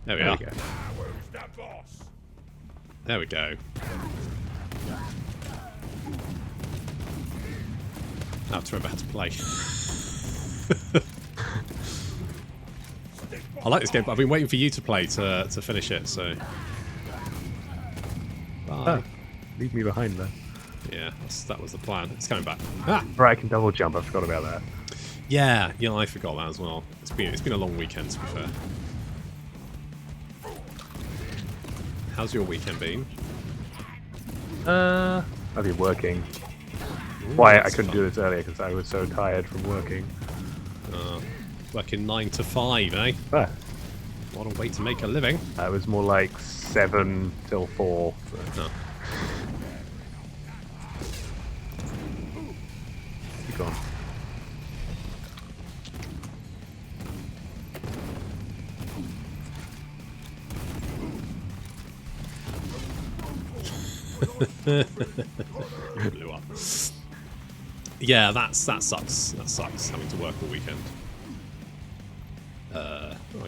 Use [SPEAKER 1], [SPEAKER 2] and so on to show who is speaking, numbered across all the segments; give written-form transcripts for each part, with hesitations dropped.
[SPEAKER 1] There we are. There we go. I have to remember how to play. I like this game, but I've been waiting for you to play to finish it, so... Bye.
[SPEAKER 2] Oh, leave me behind there.
[SPEAKER 1] Yeah, that was the plan. It's coming back. Ah!
[SPEAKER 2] Right, I can double jump. I forgot about that.
[SPEAKER 1] Yeah, I forgot that as well. It's been a long weekend, to be fair. How's your weekend been?
[SPEAKER 2] I've been working.
[SPEAKER 1] Ooh,
[SPEAKER 2] Why I couldn't
[SPEAKER 1] fun.
[SPEAKER 2] do this earlier because I was so tired from working.
[SPEAKER 1] Working 9 to 5, eh?
[SPEAKER 2] Ah,
[SPEAKER 1] What a way to make a living.
[SPEAKER 2] it was more like 7 till 4. So.
[SPEAKER 1] Oh.
[SPEAKER 2] You gone?
[SPEAKER 1] Blew up. Yeah, that sucks. That sucks, having to work all weekend.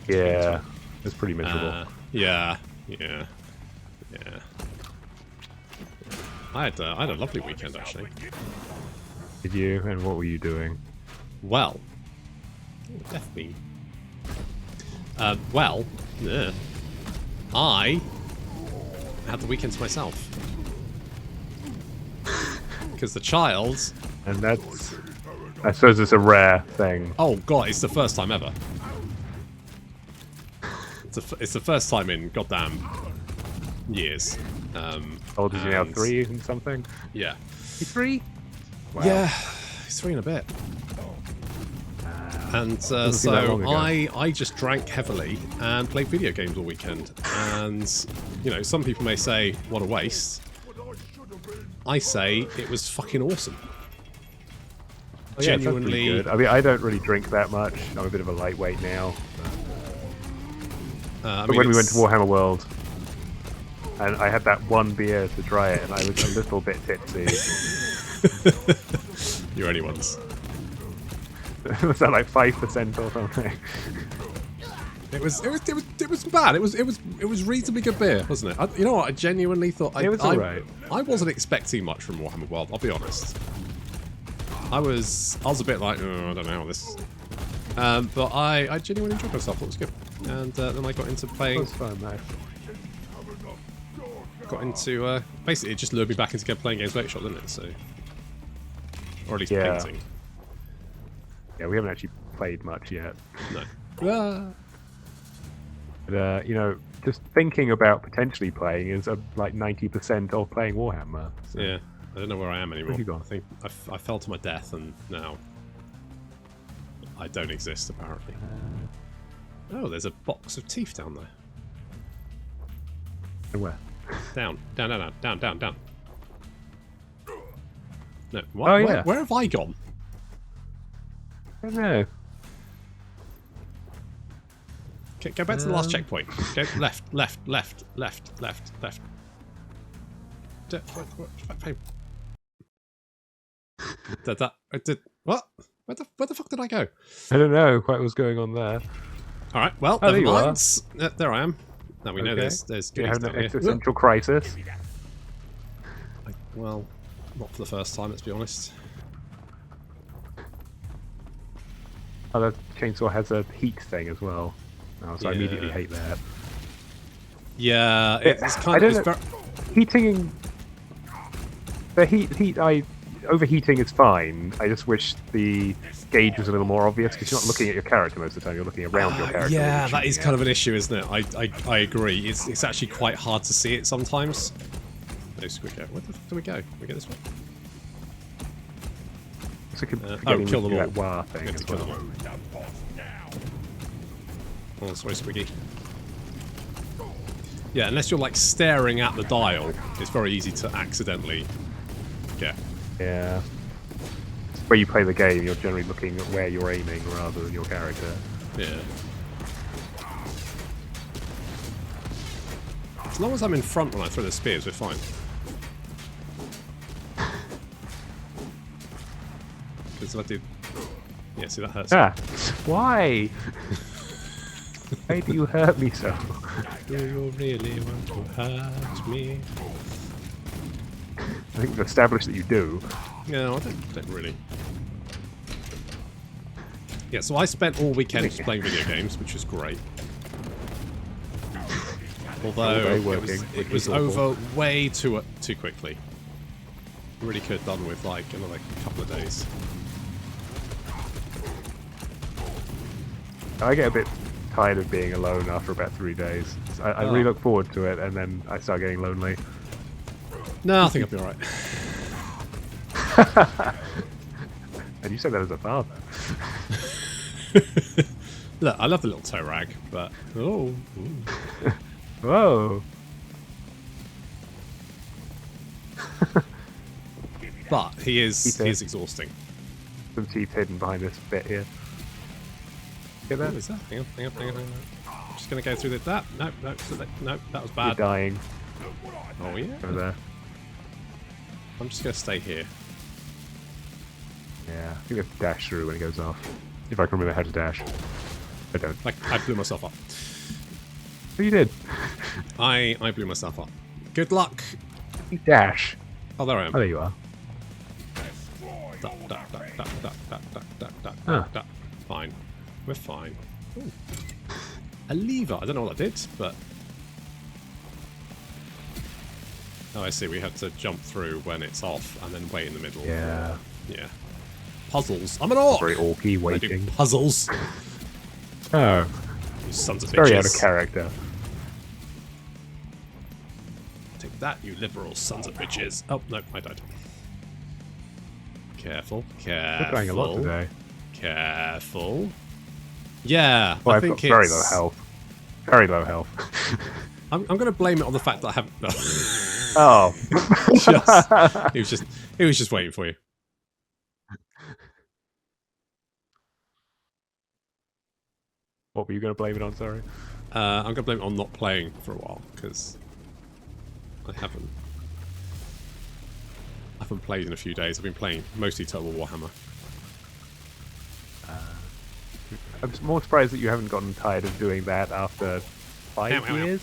[SPEAKER 2] Yeah, it's pretty miserable.
[SPEAKER 1] Yeah. I had a lovely weekend, actually.
[SPEAKER 2] Did you? And what were you doing?
[SPEAKER 1] Well, definitely. Well, yeah. I had the weekend to myself. Because the child...
[SPEAKER 2] And that's... I suppose it's a rare thing.
[SPEAKER 1] Oh god, it's the first time ever. It's the first time in goddamn years.
[SPEAKER 2] How old is he now? 3 and something?
[SPEAKER 1] Yeah.
[SPEAKER 2] He's 3? Wow.
[SPEAKER 1] Yeah, he's 3 and a bit. And
[SPEAKER 2] Doesn't seem that long ago.
[SPEAKER 1] I just drank heavily and played video games all weekend. And, you know, some people may say, what a waste. I say it was fucking awesome.
[SPEAKER 2] Oh, yeah,
[SPEAKER 1] Genuinely.
[SPEAKER 2] good. I mean, I don't really drink that much. I'm a bit of a lightweight now.
[SPEAKER 1] I
[SPEAKER 2] But
[SPEAKER 1] mean,
[SPEAKER 2] when we went to Warhammer World, and I had that one beer to try it, and I was a little bit tipsy.
[SPEAKER 1] You're anyone's.
[SPEAKER 2] Was that like 5% or something?
[SPEAKER 1] It was bad. It was reasonably good beer, wasn't it? You know what? I genuinely thought
[SPEAKER 2] It was alright.
[SPEAKER 1] I wasn't expecting much from Warhammer World. I'll be honest. I was a bit like, oh, I don't know how this. But I genuinely enjoyed myself. It was good. And then I got into
[SPEAKER 2] It
[SPEAKER 1] playing.
[SPEAKER 2] was fun, though.
[SPEAKER 1] Got into basically it just lured me back into playing Games Workshop, didn't it? So, or at least
[SPEAKER 2] Yeah.
[SPEAKER 1] painting.
[SPEAKER 2] Yeah, we haven't actually played much yet.
[SPEAKER 1] No.
[SPEAKER 2] But, you know, just thinking about potentially playing is like 90% of playing Warhammer. So.
[SPEAKER 1] Yeah. I don't know where I am anymore.
[SPEAKER 2] Where have you gone?
[SPEAKER 1] I think I fell to my death, and now I don't exist apparently. Oh, there's a box of Teef down there.
[SPEAKER 2] And where?
[SPEAKER 1] Down. No, what?
[SPEAKER 2] Oh, yeah.
[SPEAKER 1] Where have I gone?
[SPEAKER 2] I don't know.
[SPEAKER 1] Okay, go back to the last checkpoint. Go left. What? Where the fuck did I go?
[SPEAKER 2] I don't know quite what's going on there.
[SPEAKER 1] All right. Well,
[SPEAKER 2] Oh,
[SPEAKER 1] never
[SPEAKER 2] there you are.
[SPEAKER 1] mind. There I am. Now we know
[SPEAKER 2] Okay.
[SPEAKER 1] there's
[SPEAKER 2] You
[SPEAKER 1] goodies
[SPEAKER 2] have an
[SPEAKER 1] down here.
[SPEAKER 2] existential crisis.
[SPEAKER 1] Well, not for the first time. Let's be honest.
[SPEAKER 2] Oh, the chainsaw has a heat thing as well. Oh, so I immediately
[SPEAKER 1] Yeah.
[SPEAKER 2] hate that.
[SPEAKER 1] Yeah, it's
[SPEAKER 2] I
[SPEAKER 1] kind
[SPEAKER 2] don't
[SPEAKER 1] of.
[SPEAKER 2] know. Heating. Overheating is fine. I just wish the gauge was a little more obvious because you're not looking at your character most of the time. You're looking around your character.
[SPEAKER 1] Yeah,
[SPEAKER 2] when you're
[SPEAKER 1] that is
[SPEAKER 2] shooting
[SPEAKER 1] kind of an issue, isn't it? I agree. It's actually quite hard to see it sometimes. No squig out. Where the fuck do we go? Can we get this way?
[SPEAKER 2] It's like
[SPEAKER 1] kill them all.
[SPEAKER 2] that wah thing.
[SPEAKER 1] We have to
[SPEAKER 2] as
[SPEAKER 1] kill
[SPEAKER 2] well.
[SPEAKER 1] them all. Oh, sorry, Squiggy. Yeah, unless you're like staring at the dial, it's very easy to accidentally get.
[SPEAKER 2] Yeah. Where you play the game, you're generally looking at where you're aiming rather than your character.
[SPEAKER 1] Yeah. As long as I'm in front when I throw the spears, we're fine. Because if I do... Yeah, see, that hurts.
[SPEAKER 2] Ah! Why? Why do you hurt me so?
[SPEAKER 1] Do you really want to hurt me?
[SPEAKER 2] I think we've established that you do.
[SPEAKER 1] No, I don't really. Yeah, so I spent all weekend just playing video games, which was great. Although it was over way too quickly. Really could have done with like another couple of days.
[SPEAKER 2] I get a bit tired of being alone after about 3 days. I really look forward to it, and then I start getting lonely.
[SPEAKER 1] No, I think I'll be alright.
[SPEAKER 2] And you said that as a father.
[SPEAKER 1] Look, I love the little toe rag, but oh,
[SPEAKER 2] Whoa!
[SPEAKER 1] but he is exhausting.
[SPEAKER 2] Some teeth hidden behind this bit here. Get that?
[SPEAKER 1] What is that? Hang on. I'm just gonna go through that. No, that was bad.
[SPEAKER 2] You're dying.
[SPEAKER 1] Oh yeah.
[SPEAKER 2] Over there.
[SPEAKER 1] I'm just gonna stay here.
[SPEAKER 2] Yeah, I think we have to dash through when it goes off. If I can remember how to dash. I don't.
[SPEAKER 1] Like I blew myself up.
[SPEAKER 2] Oh, you did.
[SPEAKER 1] I blew myself up. Good luck.
[SPEAKER 2] You dash.
[SPEAKER 1] Oh, there I am.
[SPEAKER 2] Oh, there you are.
[SPEAKER 1] Fine. We're fine. Ooh. A lever. I don't know what that did, but... Oh, I see. We have to jump through when it's off and then wait in the middle.
[SPEAKER 2] Yeah.
[SPEAKER 1] Yeah. Puzzles. I'm an orc!
[SPEAKER 2] Very orky
[SPEAKER 1] I do
[SPEAKER 2] waiting.
[SPEAKER 1] puzzles.
[SPEAKER 2] Oh.
[SPEAKER 1] You sons of bitches.
[SPEAKER 2] Very out of character.
[SPEAKER 1] Take that, you liberal sons of bitches. Oh, no, I died. Careful.
[SPEAKER 2] We're going a lot today.
[SPEAKER 1] Careful. Yeah,
[SPEAKER 2] Well,
[SPEAKER 1] I
[SPEAKER 2] I've
[SPEAKER 1] think
[SPEAKER 2] got very low health. Very low health.
[SPEAKER 1] I'm going to blame it on the fact that I haven't. No.
[SPEAKER 2] Oh.
[SPEAKER 1] He was just waiting for you.
[SPEAKER 2] What were you going to blame it on? Sorry.
[SPEAKER 1] I'm going to blame it on not playing for a while because I haven't played in a few days. I've been playing mostly Total Warhammer.
[SPEAKER 2] I'm more surprised that you haven't gotten tired of doing that after 5 years.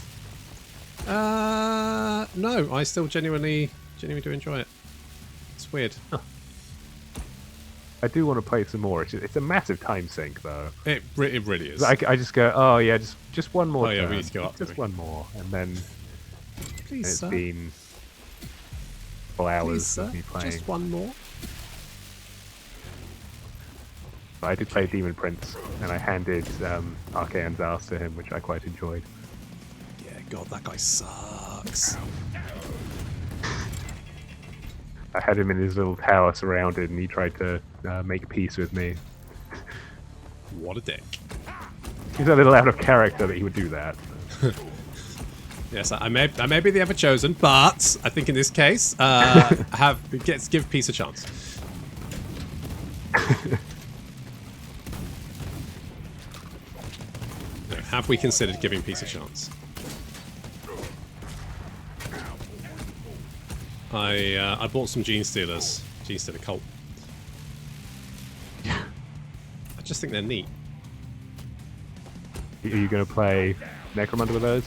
[SPEAKER 1] No, I still genuinely do enjoy it. It's weird.
[SPEAKER 2] Huh. I do want to play some more. It's a massive time sink, though.
[SPEAKER 1] It really is.
[SPEAKER 2] I just go, oh yeah, just one more.
[SPEAKER 1] Oh yeah,
[SPEAKER 2] turn.
[SPEAKER 1] we need to go up.
[SPEAKER 2] Just one more, and then
[SPEAKER 1] Please,
[SPEAKER 2] it's
[SPEAKER 1] sir.
[SPEAKER 2] been 4 hours
[SPEAKER 1] Please,
[SPEAKER 2] of me playing.
[SPEAKER 1] Just one more.
[SPEAKER 2] I did play Demon Prince, and I handed Archaon's ass to him, which I quite enjoyed.
[SPEAKER 1] Yeah, God, that guy sucks.
[SPEAKER 2] I had him in his little tower surrounded, and he tried to make peace with me.
[SPEAKER 1] What a dick.
[SPEAKER 2] He's a little out of character that he would do that.
[SPEAKER 1] Yes, I may be the ever chosen, but I think in this case, give peace a chance. No, have we considered giving peace a chance? I bought some Gene Stealer Cult. I just think they're neat.
[SPEAKER 2] Are you going to play Necromunda with those?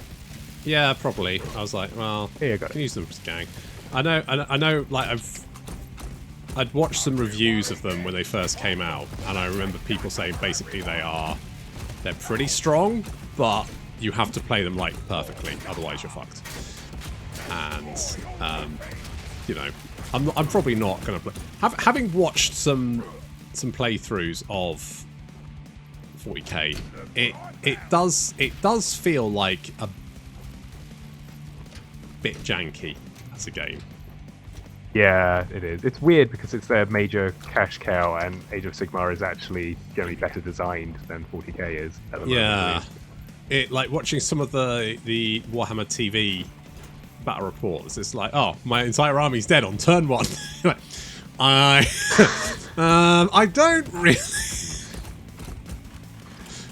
[SPEAKER 1] Yeah, probably. I was like, well,
[SPEAKER 2] Here you go.
[SPEAKER 1] I can use them as gang. I know. Like I'd watched some reviews of them when they first came out, and I remember people saying basically they're pretty strong, but you have to play them like perfectly, otherwise you're fucked. And you know, I'm probably not going to play. Having watched some playthroughs of 40K, it does feel like a bit janky as a game.
[SPEAKER 2] Yeah, it is. It's weird because it's their major cash cow, and Age of Sigmar is actually generally better designed than 40K is. At the moment.
[SPEAKER 1] It like watching some of the Warhammer TV battle reports. It's like, oh, my entire army's dead on turn 1. Like, I don't really.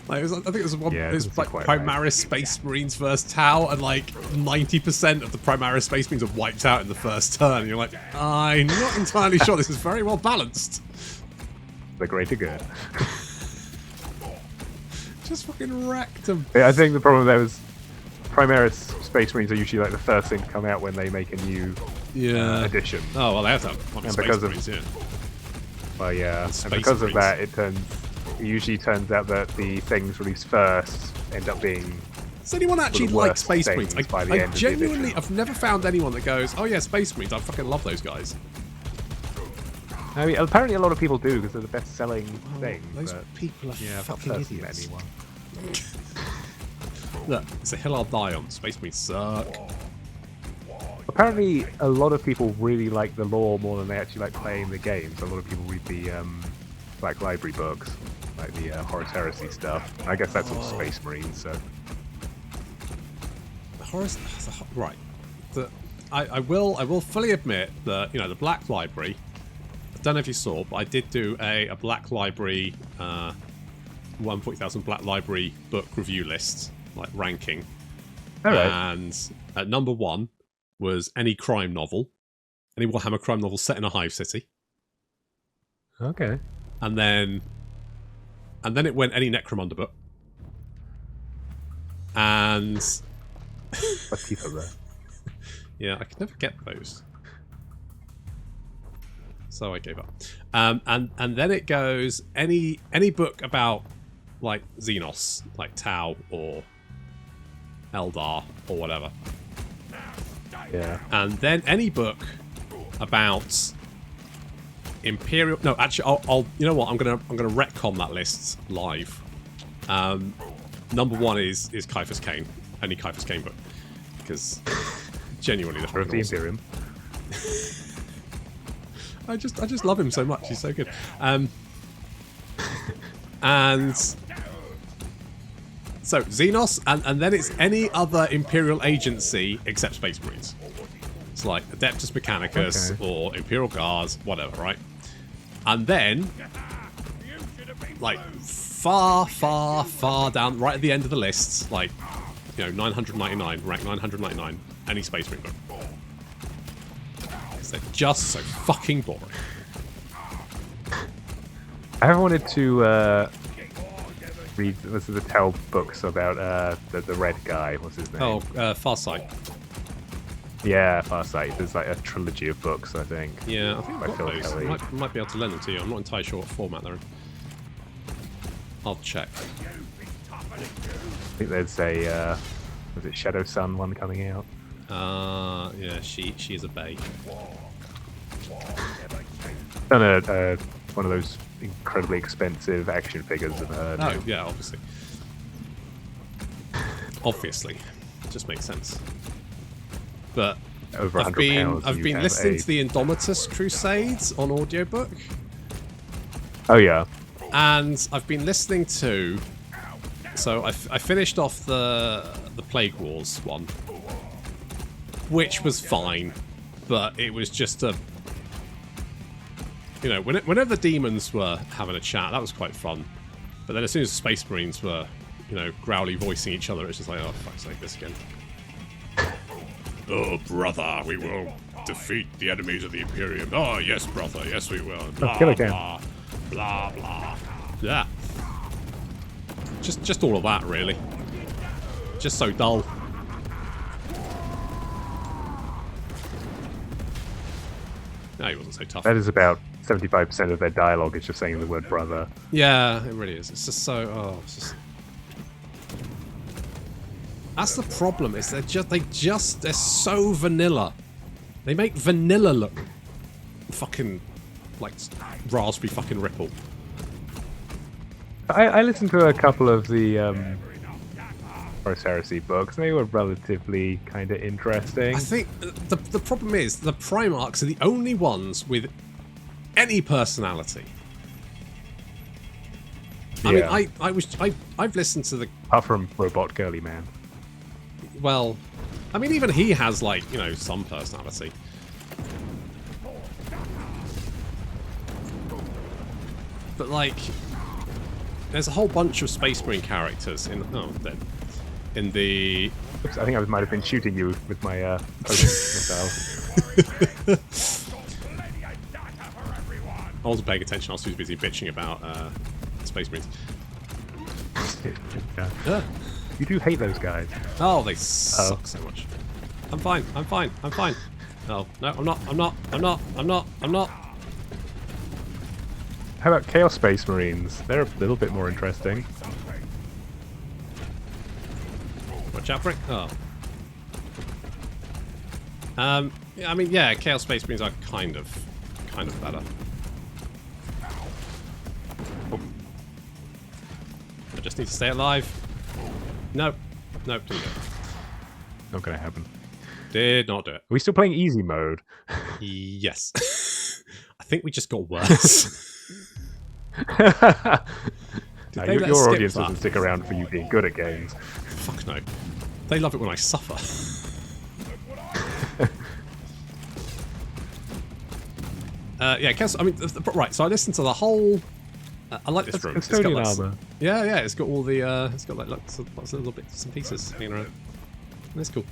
[SPEAKER 1] Like, I think it was one.
[SPEAKER 2] Yeah,
[SPEAKER 1] it was like Primaris
[SPEAKER 2] right.
[SPEAKER 1] Space Marines versus Tau, and like 90% of the Primaris Space Marines are wiped out in the first turn. And you're like, I'm not entirely sure this is very well balanced.
[SPEAKER 2] The greater good.
[SPEAKER 1] Just fucking wrecked them.
[SPEAKER 2] I think the problem there was Primaris Space Marines are usually like the first thing to come out when they make a new edition.
[SPEAKER 1] Oh, well, they have to have
[SPEAKER 2] And
[SPEAKER 1] Space
[SPEAKER 2] because
[SPEAKER 1] Marines, yeah.
[SPEAKER 2] Well, yeah, and
[SPEAKER 1] Space
[SPEAKER 2] because of
[SPEAKER 1] Marines.
[SPEAKER 2] that, it usually turns out that the things released first end up being.
[SPEAKER 1] Does anyone actually
[SPEAKER 2] the
[SPEAKER 1] like
[SPEAKER 2] worst
[SPEAKER 1] Space Marines?
[SPEAKER 2] things by the
[SPEAKER 1] I
[SPEAKER 2] end of the
[SPEAKER 1] genuinely,
[SPEAKER 2] edition.
[SPEAKER 1] I've never found anyone that goes, oh yeah, Space Marines, I fucking love those guys.
[SPEAKER 2] I mean, apparently a lot of people do because they're the best-selling thing.
[SPEAKER 1] Those
[SPEAKER 2] But
[SPEAKER 1] people are
[SPEAKER 2] yeah, I've not
[SPEAKER 1] fucking
[SPEAKER 2] personally met
[SPEAKER 1] idiots.
[SPEAKER 2] anyone.
[SPEAKER 1] Look, it's a hill I'll die on. Space Marines suck.
[SPEAKER 2] Apparently, a lot of people really like the lore more than they actually like playing the games. A lot of people read the Black Library books, like the Horus Heresy stuff. I guess that's all Space Marines. So
[SPEAKER 1] Horus, right. I will fully admit that the Black Library. I don't know if you saw, but I did do a Black Library 140,000 Black Library book review list, like ranking.
[SPEAKER 2] all right.
[SPEAKER 1] And at number 1 was any crime novel, any Warhammer crime novel set in a hive city.
[SPEAKER 2] Okay.
[SPEAKER 1] And then it went any Necromunda book. And
[SPEAKER 2] Let's keep it there.
[SPEAKER 1] yeah, I could never get those. So I gave up. And then it goes any book about like Xenos, like Tau or Eldar or whatever.
[SPEAKER 2] Yeah.
[SPEAKER 1] And then any book about Imperial. No, actually, I'll. You know what? I'm gonna retcon that list live. Number 1 is Kyphus Cain, any Kyphus Cain book, because genuinely the
[SPEAKER 2] Or of the
[SPEAKER 1] awesome.
[SPEAKER 2] Imperium.
[SPEAKER 1] I just love him so much. He's so good. And so Xenos, and then it's any other Imperial agency except Space Marines. It's like Adeptus Mechanicus or Imperial Guards, whatever, right? And then, like far down, right at the end of the list, like 999, rank 999, any Space Marine book. They're just so fucking boring.
[SPEAKER 2] I haven't wanted to read this is the Tell books about the red guy. What's his name?
[SPEAKER 1] Oh, Farsight.
[SPEAKER 2] Yeah, Farsight. There's like a trilogy of books, I think.
[SPEAKER 1] Yeah, I think
[SPEAKER 2] By
[SPEAKER 1] I've got
[SPEAKER 2] Phil
[SPEAKER 1] those.
[SPEAKER 2] Kelly.
[SPEAKER 1] Might be able to lend them to you. I'm not entirely sure what format they're in. I'll check.
[SPEAKER 2] I think there's a was it Shadow Sun one coming out?
[SPEAKER 1] Yeah, she is a bae.
[SPEAKER 2] Done a one of those incredibly expensive action figures of her.
[SPEAKER 1] Oh, yeah, obviously. Obviously. Just makes sense. But
[SPEAKER 2] Over
[SPEAKER 1] I've
[SPEAKER 2] £100.
[SPEAKER 1] been listening to the Indomitus Crusades on audiobook,
[SPEAKER 2] Oh yeah.
[SPEAKER 1] and I've been listening to. So I finished off the Plague Wars one, which was fine, but it was just a. Whenever the demons were having a chat, that was quite fun. But then as soon as the Space Marines were, growly voicing each other, it's just like, oh, fuck's sake, this again. Oh, brother, we will defeat the enemies of the Imperium. Oh, yes, brother, yes, we will. Blah,
[SPEAKER 2] kill again.
[SPEAKER 1] blah, blah, blah. Yeah. Just all of that, really. Just so dull. No, he wasn't so tough.
[SPEAKER 2] That is about 75% of their dialogue is just saying the word brother.
[SPEAKER 1] Yeah, it really is. It's just so. Oh, it's just. That's the problem. Is they're so vanilla. They make vanilla look fucking like raspberry fucking Ripple.
[SPEAKER 2] I listened to a couple of the Horus Heresy books. They were relatively kind of interesting.
[SPEAKER 1] I think the problem is the Primarchs are the only ones with any personality.
[SPEAKER 2] Yeah.
[SPEAKER 1] I mean, I've listened to the.
[SPEAKER 2] Apart from Robot Girly Man.
[SPEAKER 1] Well, I mean, even he has, like, some personality. But, like, there's a whole bunch of Space Marine characters in... Oh, dead. In the...
[SPEAKER 2] Oops, I think I might have been shooting you with my missile.
[SPEAKER 1] I wasn't paying attention. I was too busy bitching about Space Marines.
[SPEAKER 2] Yeah. You do hate those guys.
[SPEAKER 1] Oh, they suck so much. I'm fine. I'm fine. I'm fine. No, no, I'm not. I'm not. I'm not. I'm not. I'm not.
[SPEAKER 2] How about Chaos Space Marines? They're a little bit more interesting.
[SPEAKER 1] Watch out for it. Oh. Yeah, I mean, yeah, Chaos Space Marines are kind of better. Oh. I just need to stay alive. Nope. Nope, didn't do it.
[SPEAKER 2] Not gonna happen.
[SPEAKER 1] Did not do it.
[SPEAKER 2] Are we still playing easy mode?
[SPEAKER 1] Yes. I think we just got worse.
[SPEAKER 2] Your audience doesn't stick around for you being good at games.
[SPEAKER 1] Fuck no. They love it when I suffer. Yeah, I mean, right, so I listened to the whole... I like this room.
[SPEAKER 2] Custodian armor.
[SPEAKER 1] Yeah, it's got all the... it's got like lots of little bits and pieces hanging around. That's cool.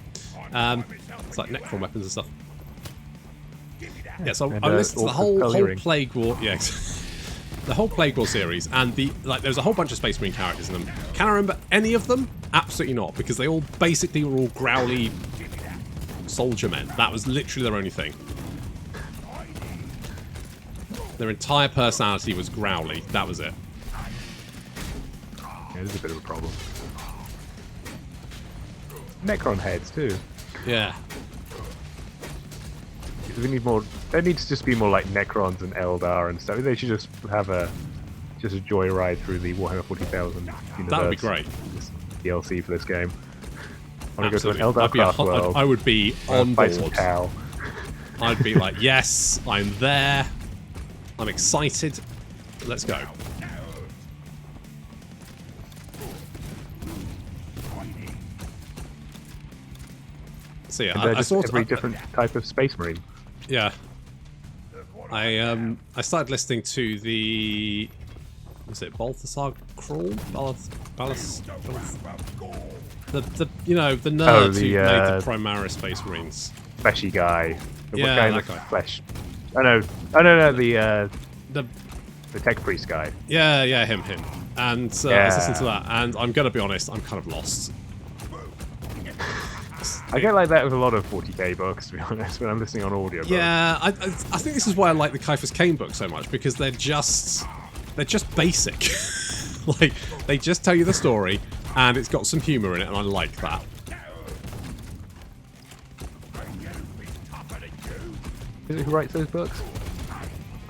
[SPEAKER 1] It's like Necron weapons and stuff. Yeah, so I listened to the whole Plague War... Yeah, the whole Plague War series, and there's a whole bunch of Space Marine characters in them. Can I remember any of them? Absolutely not, because they all basically were all growly soldier men. That was literally their only thing. Their entire personality was growly. That was it.
[SPEAKER 2] Yeah, this is a bit of a problem. Necron heads too.
[SPEAKER 1] Yeah.
[SPEAKER 2] We need more. There needs to just be more like Necrons and Eldar and stuff. They should just have a joyride through the Warhammer 40,000 universe.
[SPEAKER 1] That would be great.
[SPEAKER 2] DLC for this game. I want to go to an
[SPEAKER 1] Absolutely.
[SPEAKER 2] Eldar class world.
[SPEAKER 1] I would be on
[SPEAKER 2] fight some
[SPEAKER 1] board.
[SPEAKER 2] Tau.
[SPEAKER 1] I'd be like, yes, I'm there. I'm excited. Let's go. So yeah,
[SPEAKER 2] I saw every different type of Space Marine.
[SPEAKER 1] Yeah. I started listening to the... Was it Balthasar Crawl? The you know, the nerd who made the Primaris Space Marines.
[SPEAKER 2] Fleshy guy.
[SPEAKER 1] Yeah,
[SPEAKER 2] that
[SPEAKER 1] guy.
[SPEAKER 2] Flesh. Oh no, the tech priest guy.
[SPEAKER 1] Yeah, him. And I was listening to that, and I'm gonna be honest, I'm kind of lost.
[SPEAKER 2] I get like that with a lot of 40k books, to be honest, when I'm listening on audio.
[SPEAKER 1] Yeah, I think this is why I like the Caiaphas Cain books so much, because they're just basic. Like, they just tell you the story, and it's got some humour in it, and I like that.
[SPEAKER 2] Is it who writes those books?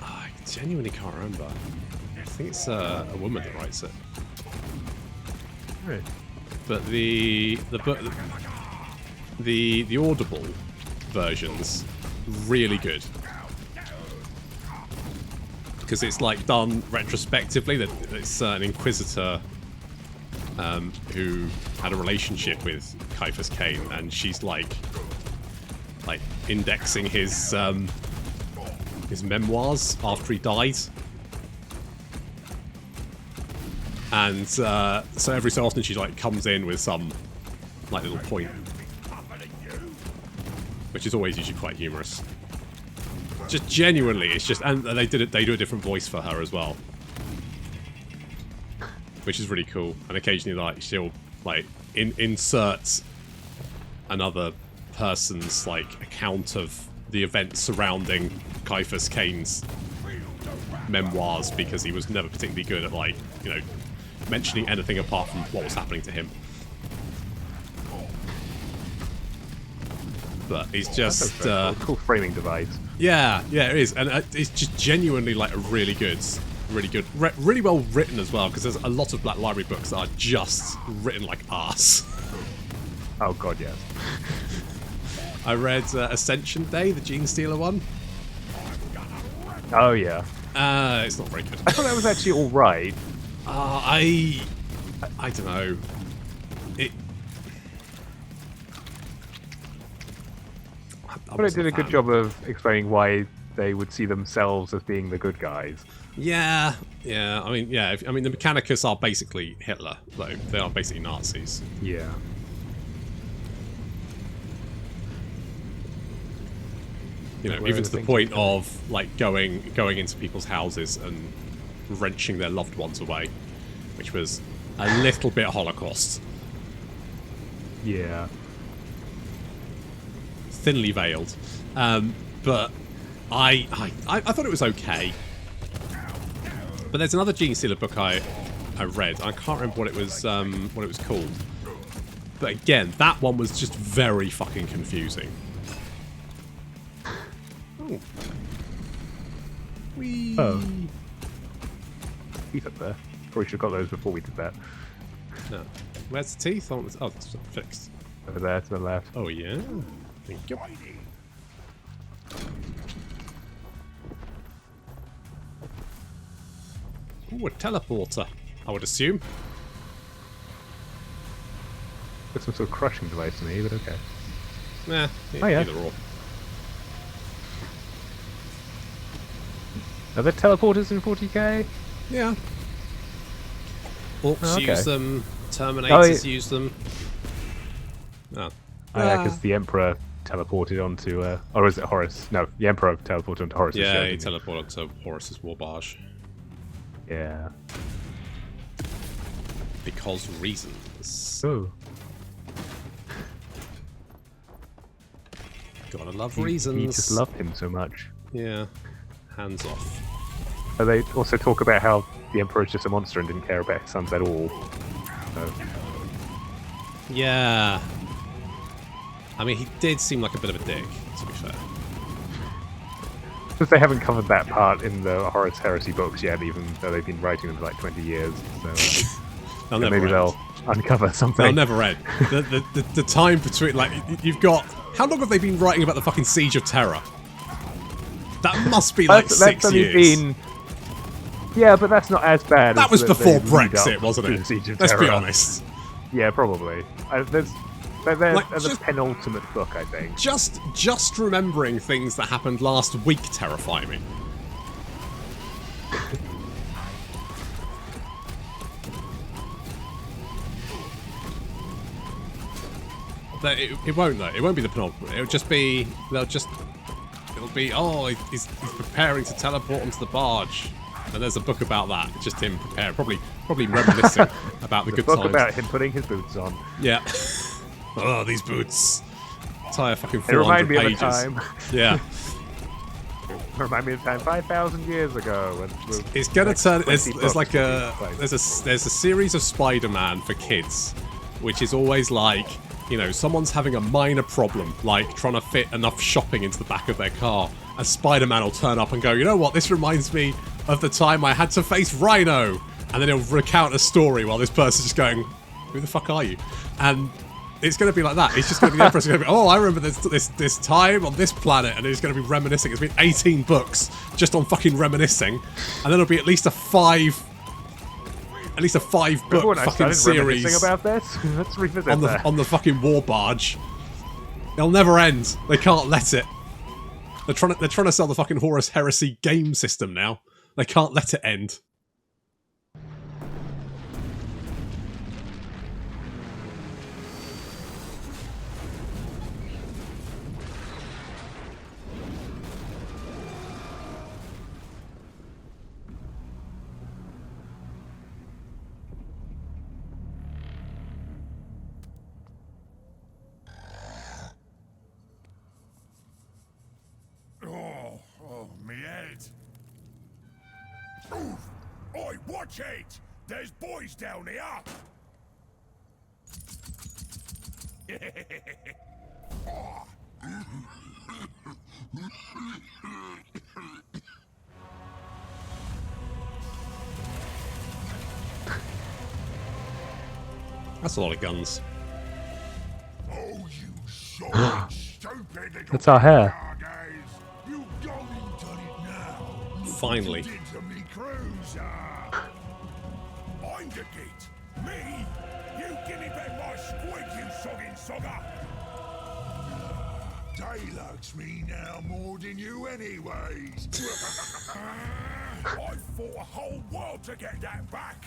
[SPEAKER 1] I genuinely can't remember. I think it's a woman that writes it.
[SPEAKER 2] Really?
[SPEAKER 1] But the book, the Audible versions, really good. Because it's like done retrospectively. That it's an Inquisitor who had a relationship with Caiaphas Cain, and she's like indexing his memoirs after he died. And so every so often she like comes in with some like little point, which is always usually quite humorous. Just genuinely, it's just, and they do a different voice for her as well, which is really cool. And occasionally, like, she'll like insert another person's like account of the events surrounding Caiaphas Cain's memoirs, because he was never particularly good at, like, you know, mentioning anything apart from what was happening to him. But he's just
[SPEAKER 2] cool framing device.
[SPEAKER 1] Yeah, it is, and it's just genuinely like a really really well written as well, because there's a lot of Black Library books that are just written like arse.
[SPEAKER 2] Oh god, yes.
[SPEAKER 1] I read Ascension Day, the Gene Stealer one.
[SPEAKER 2] Oh yeah.
[SPEAKER 1] It's not very good.
[SPEAKER 2] I thought that was actually all right.
[SPEAKER 1] I don't know.
[SPEAKER 2] But it did a good job of explaining why they would see themselves as being the good guys.
[SPEAKER 1] Yeah. I mean, yeah. I mean, the Mechanicus are basically Hitler, though. They are basically Nazis.
[SPEAKER 2] Yeah.
[SPEAKER 1] You know, even to the point of like going into people's houses and wrenching their loved ones away, which was a little bit Holocaust.
[SPEAKER 2] Yeah.
[SPEAKER 1] Thinly veiled. But I thought it was okay. But there's another Gene Stealer book I read. I can't remember what it was called. But again, that one was just very fucking confusing. Oh. Whee.
[SPEAKER 2] Oh. He's up there. Probably should have got those before we did that.
[SPEAKER 1] No. Where's the teeth? Oh, it's fixed.
[SPEAKER 2] Over there to the left.
[SPEAKER 1] Oh, yeah. Thank you. Ooh, a teleporter, I would assume.
[SPEAKER 2] Looks some sort of crushing device to me, but okay.
[SPEAKER 1] Nah,
[SPEAKER 2] Oh, yeah.
[SPEAKER 1] either or.
[SPEAKER 2] Are there teleporters in 40k?
[SPEAKER 1] Yeah. Orcs
[SPEAKER 2] Oh, okay.
[SPEAKER 1] use them, Terminators use them. Oh.
[SPEAKER 2] Oh, yeah, because the Emperor teleported onto... or is it Horus? No, the Emperor teleported onto Horus.
[SPEAKER 1] Yeah, he teleported to Horus's war barge.
[SPEAKER 2] Yeah.
[SPEAKER 1] Because reasons.
[SPEAKER 2] Oh.
[SPEAKER 1] Gotta love
[SPEAKER 2] He
[SPEAKER 1] reasons.
[SPEAKER 2] just loved him so much.
[SPEAKER 1] Yeah. Hands off.
[SPEAKER 2] So they also talk about how the Emperor is just a monster and didn't care about his sons at all. So,
[SPEAKER 1] Yeah. I mean, he did seem like a bit of a dick, to be fair.
[SPEAKER 2] because they haven't covered that part in the Horus Heresy books yet, even though they've been writing them for like 20 years. So maybe they'll uncover something.
[SPEAKER 1] They'll never end. The time between, like, you've got... How long have they been writing about the fucking Siege of Terror? That must be like
[SPEAKER 2] that's
[SPEAKER 1] 6
[SPEAKER 2] only
[SPEAKER 1] years.
[SPEAKER 2] been... Yeah, but that's not as bad.
[SPEAKER 1] That
[SPEAKER 2] as
[SPEAKER 1] was
[SPEAKER 2] the
[SPEAKER 1] before
[SPEAKER 2] lead
[SPEAKER 1] Brexit,
[SPEAKER 2] up
[SPEAKER 1] wasn't
[SPEAKER 2] to
[SPEAKER 1] it?
[SPEAKER 2] the Siege of
[SPEAKER 1] Let's be
[SPEAKER 2] Terror.
[SPEAKER 1] honest.
[SPEAKER 2] Yeah, probably. They're
[SPEAKER 1] Like,
[SPEAKER 2] the
[SPEAKER 1] just-
[SPEAKER 2] penultimate book, I think.
[SPEAKER 1] Just remembering things that happened last week terrify me. It won't though. It won't be the penultimate. It'll just be. It'll be. Oh, he's preparing to teleport onto the barge, and there's a book about that. It's just him preparing, probably reminiscing about the good
[SPEAKER 2] Book
[SPEAKER 1] times.
[SPEAKER 2] about him putting his boots on.
[SPEAKER 1] Yeah. Oh, these boots. Entire fucking
[SPEAKER 2] It
[SPEAKER 1] 400
[SPEAKER 2] reminded me
[SPEAKER 1] pages.
[SPEAKER 2] of a time.
[SPEAKER 1] Yeah.
[SPEAKER 2] Remind me of a time 5,000 years ago. When
[SPEAKER 1] It's gonna turn.
[SPEAKER 2] 20
[SPEAKER 1] There's like
[SPEAKER 2] books
[SPEAKER 1] a
[SPEAKER 2] in place.
[SPEAKER 1] there's a series of Spider-Man for kids, which is always like, you know, someone's having a minor problem, like trying to fit enough shopping into the back of their car, and Spider-Man will turn up and go, you know what? This reminds me of the time I had to face Rhino, and then he'll recount a story while this person's just going, who the fuck are you? And it's going to be like that. It's just going to be the Emperor's going to be, oh, I remember this time on this planet, and he's going to be reminiscing. It's been 18 books just on fucking reminiscing, and then it'll be at least a five book fucking series
[SPEAKER 2] about this. Let's revisit that.
[SPEAKER 1] on the fucking war barge. It'll never end. They can't let it. They're trying to sell the fucking Horus Heresy game system now. They can't let it end.
[SPEAKER 3] Oh, me head. Oof! Oi, watch it! There's boys down here!
[SPEAKER 1] That's a lot of guns.
[SPEAKER 3] Oh, you sorry, stupid little
[SPEAKER 2] That's our hair.
[SPEAKER 3] cargoes. You gone and done it now.
[SPEAKER 1] Finally.
[SPEAKER 3] Look what you did to me cruiser. I'm the git. Me? You give me back my squig, you sogging sogger. They likes me now more than you anyways. I fought a whole world to get that back.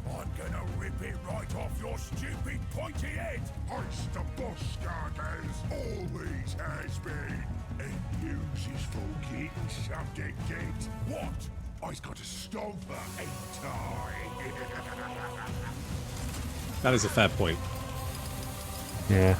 [SPEAKER 3] I'm gonna rip it right off your stupid pointy head. It's the boss cargoes, always has been. And uses for getting something get. What? I's got a stomper, ain't I?
[SPEAKER 1] That is a fair point.
[SPEAKER 2] Yeah.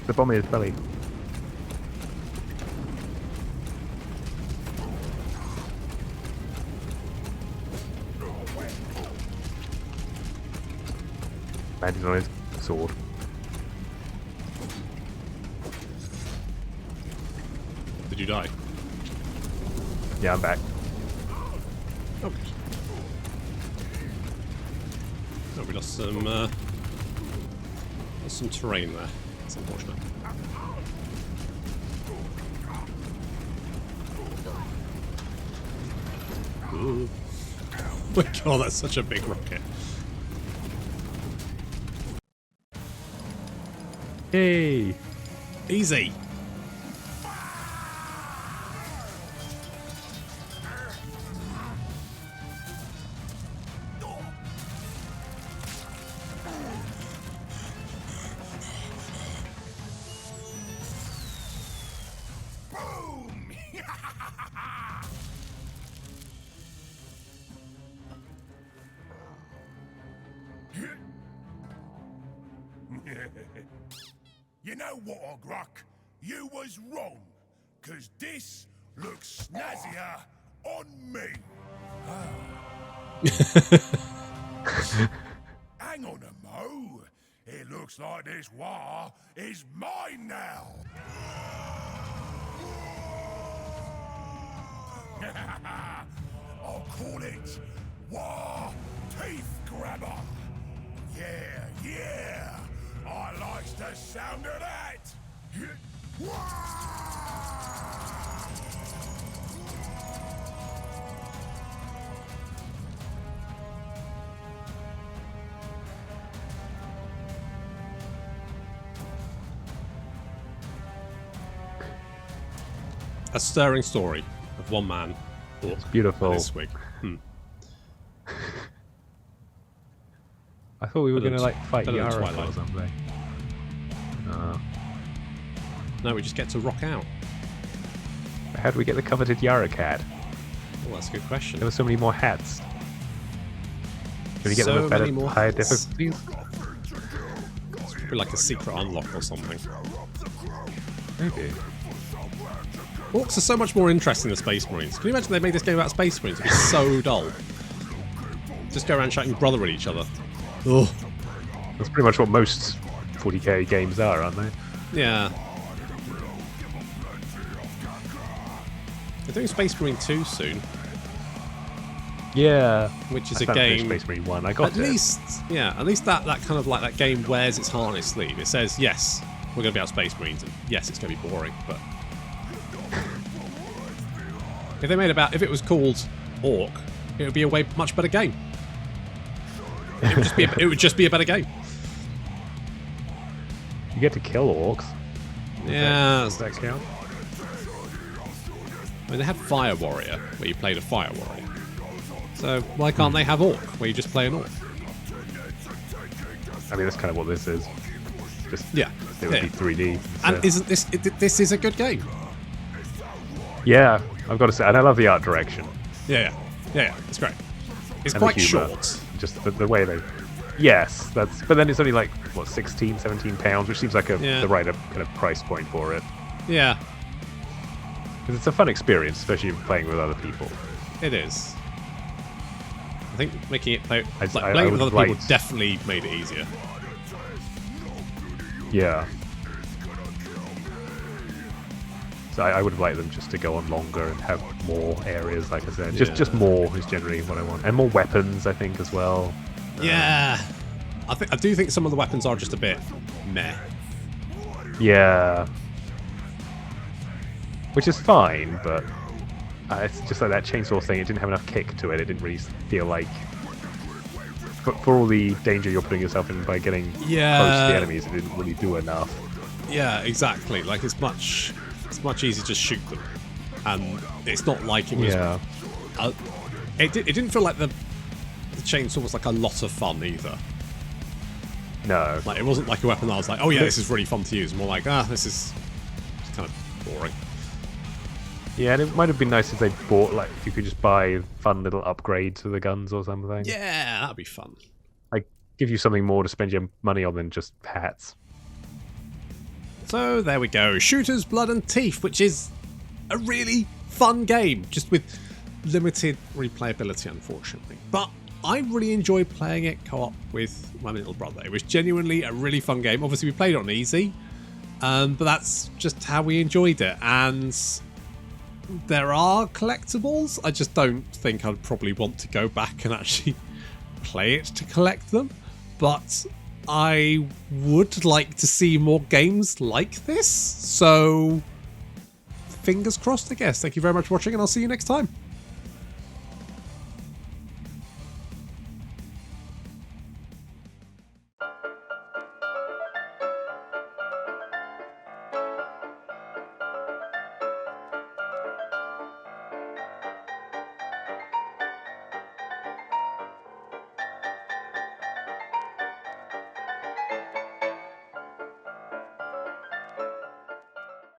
[SPEAKER 2] The bomb in his belly. Landed on his sword.
[SPEAKER 1] Did you die?
[SPEAKER 2] Yeah, I'm back.
[SPEAKER 1] Oh, good. Oh, we lost some terrain there. That's unfortunate. Ooh. Oh my god, that's such a big rocket.
[SPEAKER 2] Yay!
[SPEAKER 1] Easy.
[SPEAKER 3] Boom! You know what, Ogruck? You was wrong. 'Cause this looks snazzier on me. Hang on a mo. It looks like this war is mine now. I'll call it War Teef Grabber. Yeah, yeah. I likes the sound of that.
[SPEAKER 1] A stirring story of one man. It's
[SPEAKER 2] beautiful.
[SPEAKER 1] Squig.
[SPEAKER 2] I thought we were gonna like fight
[SPEAKER 1] better than
[SPEAKER 2] Yara
[SPEAKER 1] Twilight.
[SPEAKER 2] or something.
[SPEAKER 1] No, we just get to rock out.
[SPEAKER 2] How do we get the coveted Yara cat?
[SPEAKER 1] Oh, that's a good question.
[SPEAKER 2] There were so many more hats. Can we get them
[SPEAKER 1] So
[SPEAKER 2] at better,
[SPEAKER 1] many more
[SPEAKER 2] higher
[SPEAKER 1] hats.
[SPEAKER 2] difficulties?
[SPEAKER 1] It's probably like a secret unlock or something.
[SPEAKER 2] Maybe.
[SPEAKER 1] Orcs are so much more interesting than Space Marines. Can you imagine they made this game about Space Marines? It'd be so dull. Just go around shouting brother at each other. Ugh.
[SPEAKER 2] That's pretty much what most 40k games are, aren't they?
[SPEAKER 1] Yeah. They're doing Space Marine 2 soon,
[SPEAKER 2] Yeah.
[SPEAKER 1] which is
[SPEAKER 2] I
[SPEAKER 1] a
[SPEAKER 2] found
[SPEAKER 1] game.
[SPEAKER 2] Space Marine 1. I got
[SPEAKER 1] At
[SPEAKER 2] it.
[SPEAKER 1] least, yeah, at least that kind of like that game wears its heart on its sleeve. It says, yes, we're going to be out Space Marines, and yes, it's going to be boring, but if it was called Orc, it would be a much better game. It would just be a better game.
[SPEAKER 2] You get to kill orcs.
[SPEAKER 1] Yeah,
[SPEAKER 2] Does that count?
[SPEAKER 1] I mean, they had Fire Warrior, where you played a Fire Warrior. So why can't they have Orc, where you just play an Orc?
[SPEAKER 2] I mean, that's kind of what this is. Just
[SPEAKER 1] Yeah,
[SPEAKER 2] it would
[SPEAKER 1] yeah.
[SPEAKER 2] be 3D.
[SPEAKER 1] And isn't this? This is a good game.
[SPEAKER 2] Yeah, I've got to say, and I love the art direction.
[SPEAKER 1] Yeah, it's great. It's
[SPEAKER 2] And the
[SPEAKER 1] quite
[SPEAKER 2] humour.
[SPEAKER 1] short.
[SPEAKER 2] Just the way they... Yes, that's... But then it's only like, what, 16, 17 pounds, which seems like
[SPEAKER 1] Yeah.
[SPEAKER 2] the right kind of price point for it.
[SPEAKER 1] Yeah,
[SPEAKER 2] Because it's a fun experience, especially playing with other people.
[SPEAKER 1] it is. I think making it play,
[SPEAKER 2] I
[SPEAKER 1] playing with
[SPEAKER 2] would
[SPEAKER 1] other people
[SPEAKER 2] like-
[SPEAKER 1] definitely made it easier.
[SPEAKER 2] Yeah. So I would have liked them just to go on longer and have more areas, like I said. Just
[SPEAKER 1] Yeah.
[SPEAKER 2] more is generally what I want. And more weapons, I think, as well.
[SPEAKER 1] Yeah, I do think some of the weapons are just a bit meh.
[SPEAKER 2] Yeah. Which is fine, but it's just like that chainsaw thing. It didn't have enough kick to it. It didn't really feel like... For all the danger you're putting yourself in by getting close to the enemies, it didn't really do enough.
[SPEAKER 1] Yeah, exactly. Like it's much easier to shoot them, and it's not like it was.
[SPEAKER 2] Yeah.
[SPEAKER 1] It didn't feel like the chainsaw was like a lot of fun either.
[SPEAKER 2] No.
[SPEAKER 1] Like it wasn't like a weapon that I was like, oh yeah, this is really fun to use. More like, this is kind of boring.
[SPEAKER 2] Yeah, and it might have been nice if they bought, like, if you could just buy fun little upgrades to the guns or something.
[SPEAKER 1] Yeah, that'd be fun.
[SPEAKER 2] Like, give you something more to spend your money on than just hats.
[SPEAKER 1] So there we go, Shootas, Blood and Teeth, which is a really fun game, just with limited replayability, unfortunately. But I really enjoyed playing it co-op with my little brother. It was genuinely a really fun game. Obviously, we played it on easy, but that's just how we enjoyed it. And there are collectibles. I just don't think I'd probably want to go back and actually play it to collect them. But I would like to see more games like this. So, fingers crossed, I guess. Thank you very much for watching, and I'll see you next time.